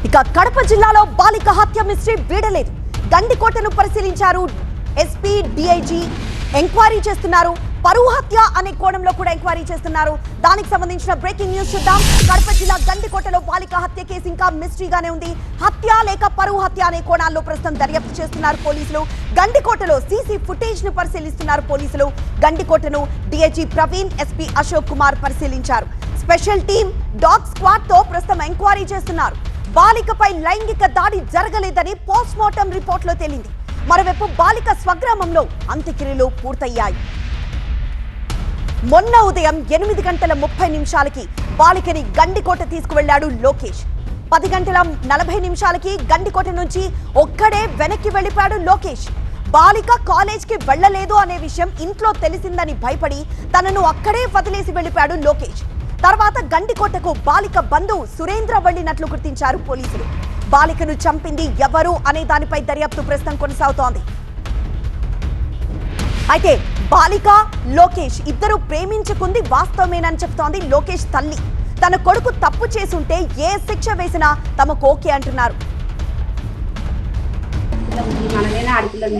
ఇక కడప జిల్లాలో బాలిక హత్య మిస్టరీ వీడలేదు. గండికోటను పరిశీలించారు ఎస్పీ, డీఐజీ ఎంక్వైరీ చేస్తున్నారు. పరువు హత్య అనే కోణంలో కూడా ఎంక్వైరీ చేస్తున్నారు. దానికి సంబంధించిన బ్రేకింగ్ న్యూస్ చూద్దాం. కడప జిల్లా గండికోటలో బాలిక హత్య కేసు ఇంకా మిస్టరీగానే ఉంది. హత్య లేక పరువు హత్య అనే కోణాల్లో ప్రస్తుతం దర్యాప్తు చేస్తున్నారు పోలీసులు. గండికోటలో సీసీ ఫుటేజ్ ను పరిశీలిస్తున్నారు పోలీసులు. గండికోటను డీఐజీ ప్రవీణ్, ఎస్పీ అశోక్ కుమార్ పరిశీలించారు. స్పెషల్ టీం, డాగ్ స్క్వాడ్ తో ప్రస్తుతం ఎంక్వైరీ చేస్తున్నారు. బాలికపై లైంగిక దాడి జరగలేదని పోస్ట్ మార్టం రిపోర్ట్ లో తేలింది. మరోవైపు బాలిక స్వగ్రామంలో అంత్యక్రియలు పూర్తయ్యాయి. మొన్న ఉదయం 8:30 బాలికని గండికోట తీసుకువెళ్లాడు లోకేష్. 10:40 గండికోట నుంచి ఒక్కడే వెనక్కి వెళ్లిపోయాడు లోకేష్. బాలిక కాలేజ్కి వెళ్లలేదు అనే విషయం ఇంట్లో తెలిసిందని భయపడి తనను అక్కడే వదిలేసి వెళ్లిపోయాడు లోకేష్. తర్వాత గండికోటకు బాలిక బంధువు సురేంద్ర వెళ్లినట్లు గుర్తించారు పోలీసులు. బాలికను చంపింది ఎవరు అనే దానిపై దర్యాప్తు ప్రస్తుతం కొనసాగుతోంది. అయితే బాలిక, లోకేష్ ఇద్దరు ప్రేమించుకుంది వాస్తవమేనని చెప్తోంది లోకేష్ తల్లి. తన కొడుకు తప్పు చేసుంటే ఏ శిక్ష వేసినా తమకు ఓకే అంటున్నారు. మనమైనా ఆడపిల్లలు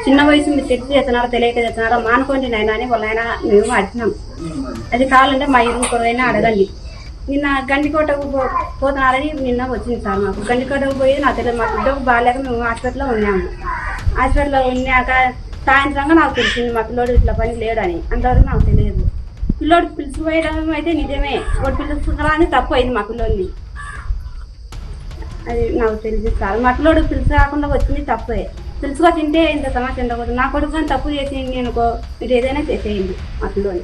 చిన్న వయసు మీరు తెలిసి చేస్తున్నారో తెలియక చేస్తున్నారో మానుకోండి నాయన అని వాళ్ళ ఆయన మేము అడిగినాం. అది కావాలంటే మా ఇరువురైనా అడగండి. నిన్న గండికోటకు పోతున్నారని నిన్న వచ్చింది సార్. మాకు గండికోటకు పోయి నాకు తెలియదు. మా బిడ్డకు బాగాలేక మేము హాస్పిటల్లో ఉన్నాము. హాస్పిటల్లో ఉన్నాక సాయంత్రంగా నాకు తెలిసింది మా పిల్లోడు ఇట్లా పని లేడని. అంతవరకు నాకు తెలియదు. పిల్లోడు పిలుచుకుపోయడం అయితే నిజమే, వాడు పిలుచుకురాని తప్పు అయింది మా పిల్లోడిని. అది నాకు తెలిసి సార్. మా పిల్లోడు పిలుచు రాకుండా వచ్చింది తప్పే. పిలుచుకో తింటే ఇంత సమస్య ఉండకూడదు. నా కొడుకు తప్పు చేసి నేను మీరు ఏదైనా చేసేయండి మా పిల్లోని.